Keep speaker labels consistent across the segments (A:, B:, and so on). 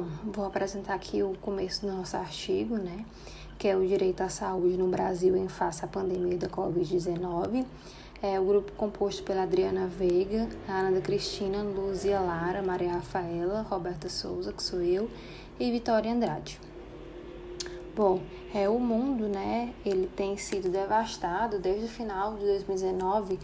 A: Bom, vou apresentar aqui o começo do nosso artigo, né? Que é o direito à saúde no Brasil em face à pandemia da Covid-19. É o grupo composto pela Adriana Veiga, Ana da Cristina, Luzia Lara, Maria Rafaela, Roberta Souza, que sou eu, e Vitória Andrade. Bom, o mundo, né, ele tem sido devastado desde o final de 2019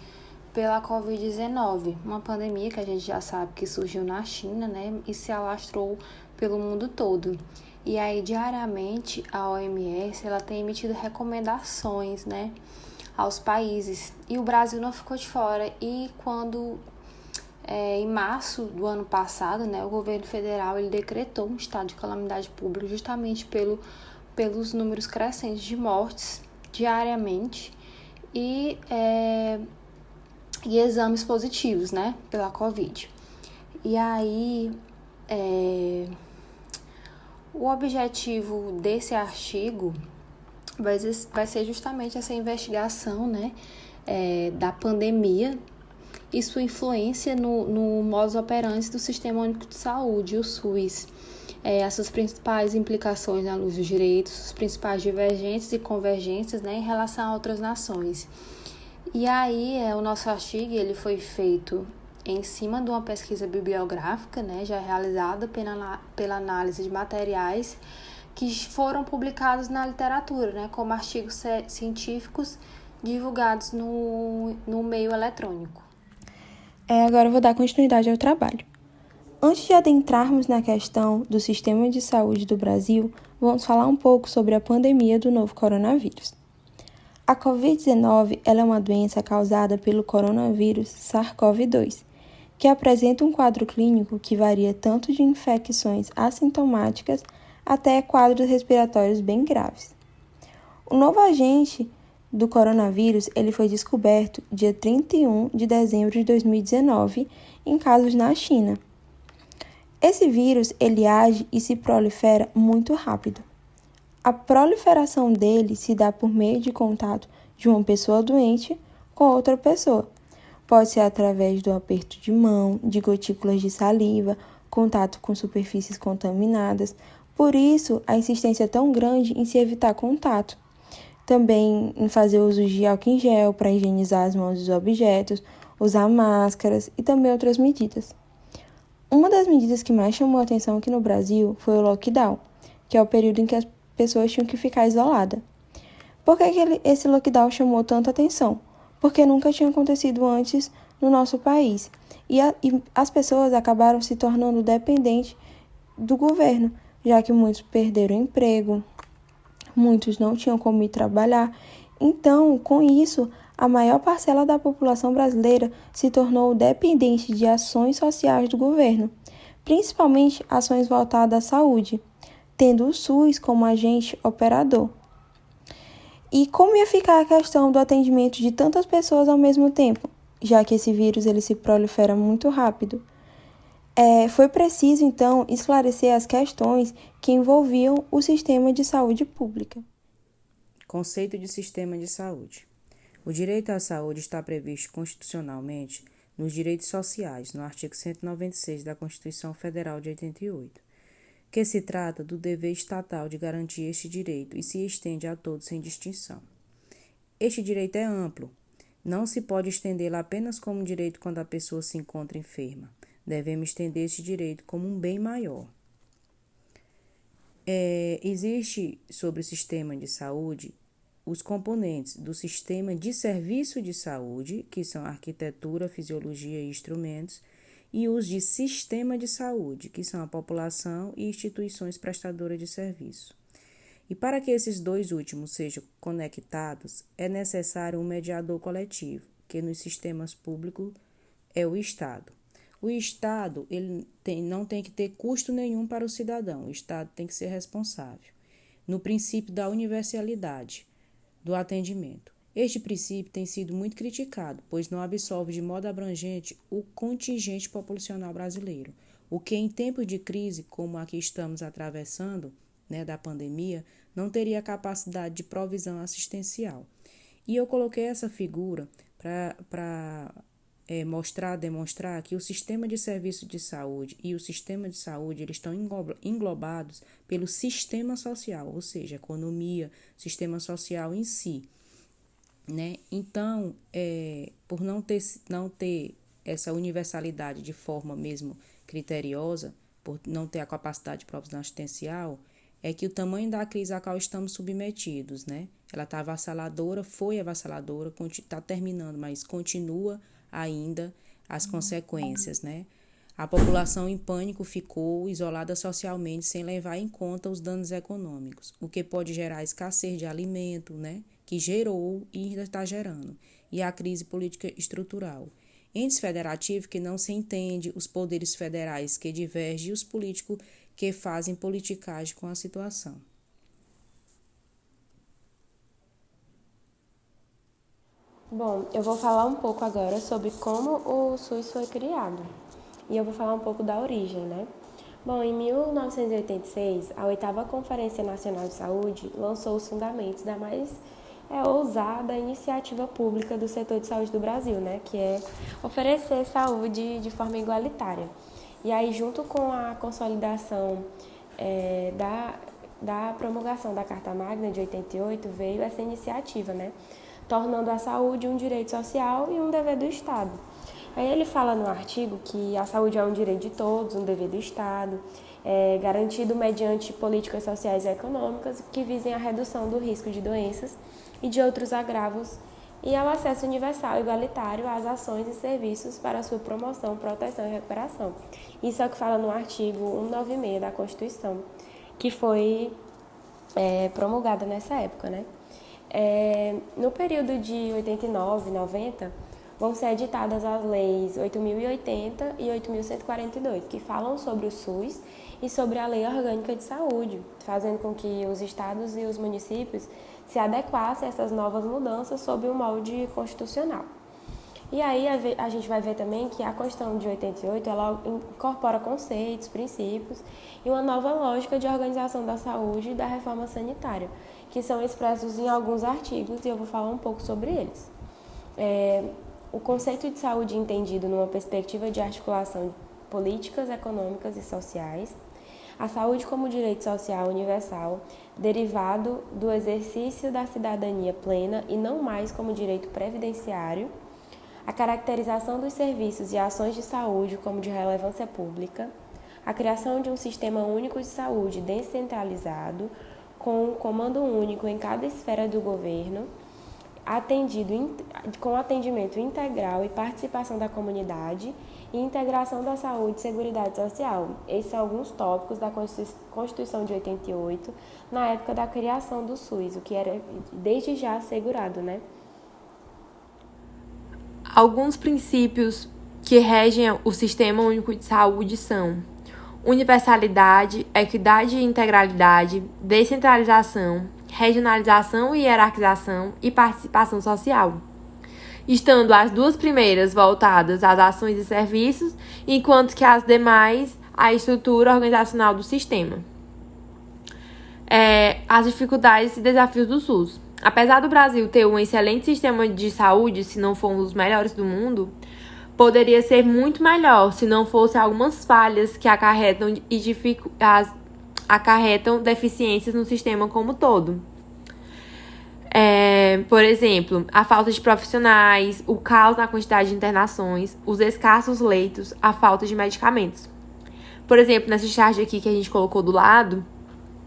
A: pela Covid-19, uma pandemia que a gente já sabe que surgiu na China, né, e se alastrou pelo mundo todo. E aí, diariamente, a OMS, ela tem emitido recomendações, né, aos países. E o Brasil não ficou de fora. E quando, em março do ano passado, né, o governo federal, ele decretou um estado de calamidade pública justamente pelos números crescentes de mortes diariamente e exames positivos, né, pela Covid. E aí, o objetivo desse artigo vai ser justamente essa investigação, né, da pandemia e sua influência no modus operandi do Sistema Único de Saúde, o SUS. As suas principais implicações na luz dos direitos, os principais divergências e convergências, né, em relação a outras nações. E aí, o nosso artigo ele foi feito em cima de uma pesquisa bibliográfica, né, já realizada pela análise de materiais que foram publicados na literatura, né, como artigos científicos divulgados no meio eletrônico.
B: Agora eu vou dar continuidade ao trabalho. Antes de adentrarmos na questão do sistema de saúde do Brasil, vamos falar um pouco sobre a pandemia do novo coronavírus. A Covid-19 é uma doença causada pelo coronavírus SARS-CoV-2, que apresenta um quadro clínico que varia tanto de infecções assintomáticas até quadros respiratórios bem graves. O novo agente do coronavírus ele foi descoberto dia 31 de dezembro de 2019 em casos na China. Esse vírus ele age e se prolifera muito rápido. A proliferação dele se dá por meio de contato de uma pessoa doente com outra pessoa. Pode ser através do aperto de mão, de gotículas de saliva, contato com superfícies contaminadas. Por isso, a insistência é tão grande em se evitar contato. Também em fazer uso de álcool em gel para higienizar as mãos dos objetos, usar máscaras e também outras medidas. Uma das medidas que mais chamou a atenção aqui no Brasil foi o lockdown, que é o período em que as pessoas tinham que ficar isoladas. Por que esse lockdown chamou tanta atenção? Porque nunca tinha acontecido antes no nosso país. E as pessoas acabaram se tornando dependentes do governo, já que muitos perderam emprego, muitos não tinham como ir trabalhar. Então, com isso, a maior parcela da população brasileira se tornou dependente de ações sociais do governo, principalmente ações voltadas à saúde, tendo o SUS como agente operador. E como ia ficar a questão do atendimento de tantas pessoas ao mesmo tempo, já que esse vírus ele se prolifera muito rápido? Foi preciso, então, esclarecer as questões que envolviam o sistema de saúde pública.
C: Conceito de sistema de saúde. O direito à saúde está previsto constitucionalmente nos direitos sociais, no artigo 196 da Constituição Federal de 88, que se trata do dever estatal de garantir este direito e se estende a todos sem distinção. Este direito é amplo, não se pode estendê-lo apenas como direito quando a pessoa se encontra enferma. Devemos estender este direito como um bem maior. Existe sobre o sistema de saúde os componentes do sistema de serviço de saúde, que são arquitetura, fisiologia e instrumentos, e os de sistema de saúde, que são a população e instituições prestadoras de serviço. E para que esses dois últimos sejam conectados, é necessário um mediador coletivo, que nos sistemas públicos é o Estado. O Estado não tem que ter custo nenhum para o cidadão, o Estado tem que ser responsável. No princípio da universalidade do atendimento. Este princípio tem sido muito criticado, pois não absorve de modo abrangente o contingente populacional brasileiro, o que em tempos de crise, como a que estamos atravessando, da pandemia, não teria capacidade de provisão assistencial. E eu coloquei essa figura para demonstrar que o sistema de serviço de saúde e o sistema de saúde eles estão englobados pelo sistema social, ou seja, economia, sistema social em si, né? Então, por não ter essa universalidade de forma mesmo criteriosa, por não ter a capacidade de provisão assistencial, é que o tamanho da crise a qual estamos submetidos, né? Ela está avassaladora, foi avassaladora, está terminando, mas continua ainda as consequências, né? A população em pânico ficou isolada socialmente sem levar em conta os danos econômicos, o que pode gerar escassez de alimento, né? Que gerou e ainda está gerando, e a crise política estrutural. Entes federativos que não se entende, os poderes federais que divergem e os políticos que fazem politicagem com a situação.
B: Bom, eu vou falar um pouco agora sobre como o SUS foi criado. E eu vou falar um pouco da origem, né? Bom, em 1986, a 8ª Conferência Nacional de Saúde lançou os fundamentos da mais ousada iniciativa pública do setor de saúde do Brasil, né? Que é oferecer saúde de forma igualitária. E aí, junto com a consolidação da promulgação da Carta Magna de 88, veio essa iniciativa, né? Tornando a saúde um direito social e um dever do Estado. Aí ele fala no artigo que a saúde é um direito de todos, um dever do Estado, garantido mediante políticas sociais e econômicas que visem a redução do risco de doenças e de outros agravos e ao acesso universal e igualitário às ações e serviços para sua promoção, proteção e recuperação. Isso é o que fala no artigo 196 da Constituição, que foi promulgada nessa época, né? No período de 89 e 90, vão ser editadas as leis 8.080 e 8.142, que falam sobre o SUS e sobre a Lei Orgânica de Saúde, fazendo com que os estados e os municípios se adequassem a essas novas mudanças sob o molde constitucional. E aí a gente vai ver também que a Constituição de 88 ela incorpora conceitos, princípios e uma nova lógica de organização da saúde e da reforma sanitária, que são expressos em alguns artigos e eu vou falar um pouco sobre eles. O conceito de saúde entendido numa perspectiva de articulação de políticas econômicas e sociais, a saúde como direito social universal, derivado do exercício da cidadania plena e não mais como direito previdenciário, a caracterização dos serviços e ações de saúde como de relevância pública, a criação de um sistema único de saúde descentralizado, com um comando único em cada esfera do governo, com atendimento integral e participação da comunidade e integração da saúde e seguridade social. Esses são alguns tópicos da Constituição de 88, na época da criação do SUS, o que era desde já assegurado, né? Alguns princípios que regem o Sistema Único de Saúde são universalidade, equidade e integralidade, descentralização, regionalização e hierarquização e participação social, estando as duas primeiras voltadas às ações e serviços, enquanto que as demais à estrutura organizacional do sistema. As dificuldades e desafios do SUS. Apesar do Brasil ter um excelente sistema de saúde, se não for um dos melhores do mundo, poderia ser muito melhor se não fosse algumas falhas que acarretam deficiências no sistema como todo. Por exemplo, a falta de profissionais, o caos na quantidade de internações, os escassos leitos, a falta de medicamentos. Por exemplo, nessa charge aqui que a gente colocou do lado,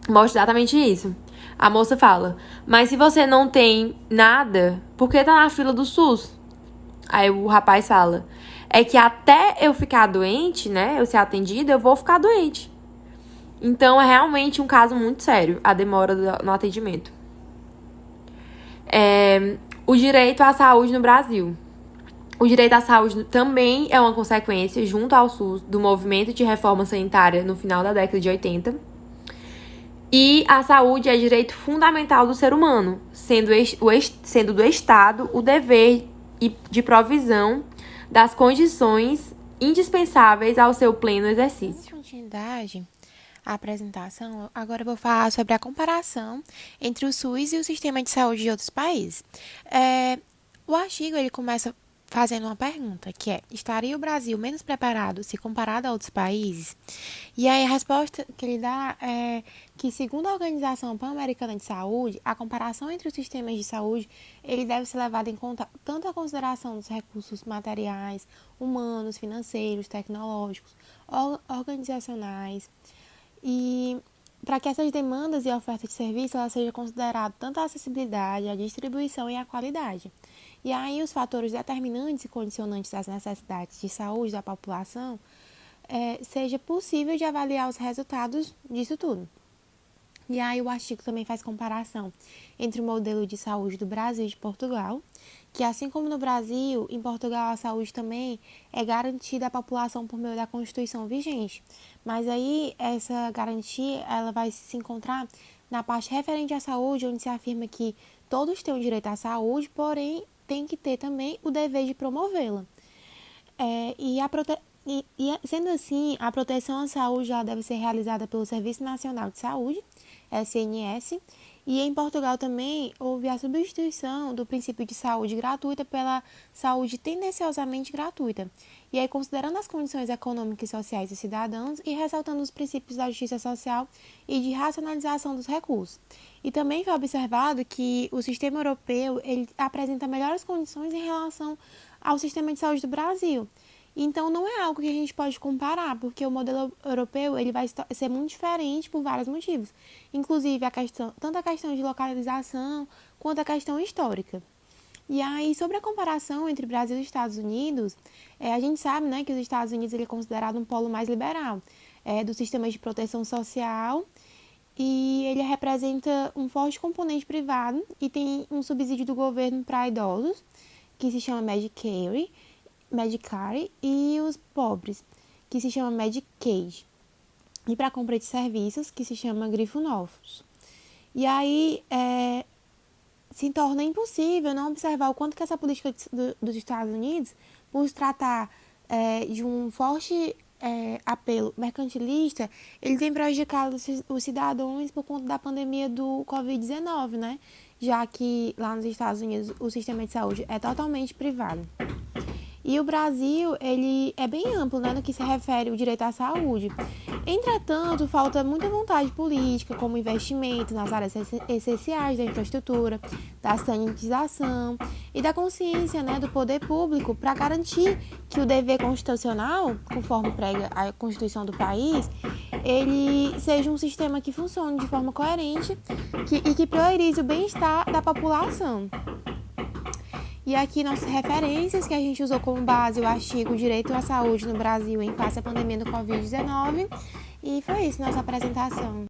B: mostra exatamente isso. A moça fala, mas se você não tem nada, por que tá na fila do SUS? Aí o rapaz fala, é que até eu ficar doente, né, eu ser atendida, eu vou ficar doente. Então, é realmente um caso muito sério, a demora no atendimento. O direito à saúde no Brasil. O direito à saúde também é uma consequência, junto ao SUS, do movimento de reforma sanitária no final da década de 80. E a saúde é direito fundamental do ser humano, sendo do Estado o dever de provisão das condições indispensáveis ao seu pleno exercício.
D: Continuidade a apresentação, agora eu vou falar sobre a comparação entre o SUS e o sistema de saúde de outros países. O artigo ele começa fazendo uma pergunta, que é: estaria o Brasil menos preparado se comparado a outros países? E aí a resposta que ele dá é que, segundo a Organização Pan-Americana de Saúde, a comparação entre os sistemas de saúde, ele deve ser levado em conta tanto a consideração dos recursos materiais, humanos, financeiros, tecnológicos, organizacionais, e para que essas demandas e ofertas de serviço ela seja considerado tanto a acessibilidade, a distribuição e a qualidade. E aí os fatores determinantes e condicionantes das necessidades de saúde da população seja possível de avaliar os resultados disso tudo. E aí o artigo também faz comparação entre o modelo de saúde do Brasil e de Portugal, que assim como no Brasil, em Portugal a saúde também é garantida à população por meio da Constituição vigente. Mas aí essa garantia ela vai se encontrar na parte referente à saúde, onde se afirma que todos têm o direito à saúde, porém tem que ter também o dever de promovê-la. Sendo assim, a proteção à saúde ela deve ser realizada pelo Serviço Nacional de Saúde, SNS, e em Portugal também houve a substituição do princípio de saúde gratuita pela saúde tendenciosamente gratuita. E aí, considerando as condições econômicas e sociais dos cidadãos e ressaltando os princípios da justiça social e de racionalização dos recursos. E também foi observado que o sistema europeu ele apresenta melhores condições em relação ao sistema de saúde do Brasil. Então, não é algo que a gente pode comparar, porque o modelo europeu ele vai ser muito diferente por vários motivos, inclusive tanto a questão de localização quanto a questão histórica. E aí, sobre a comparação entre Brasil e Estados Unidos, a gente sabe, né, que os Estados Unidos ele é considerado um polo mais liberal do sistema de proteção social, e ele representa um forte componente privado e tem um subsídio do governo para idosos, que se chama Medicare, e os pobres, que se chama Medicaid, e para compra de serviços, que se chama Grifo Novos. E aí se torna impossível não observar o quanto que essa política dos Estados Unidos, por se tratar de um forte apelo mercantilista, ele tem prejudicado os cidadãos por conta da pandemia do Covid-19, né? Já que lá nos Estados Unidos o sistema de saúde é totalmente privado. E o Brasil, ele é bem amplo, né, no que se refere ao direito à saúde. Entretanto, falta muita vontade política, como investimento nas áreas essenciais da infraestrutura, da sanitização e da consciência, né, do poder público para garantir que o dever constitucional, conforme prega a Constituição do país, ele seja um sistema que funcione de forma coerente e que priorize o bem-estar da população. E aqui nossas referências que a gente usou como base o artigo Direito à Saúde no Brasil em face à pandemia do Covid-19. E foi isso, nossa apresentação.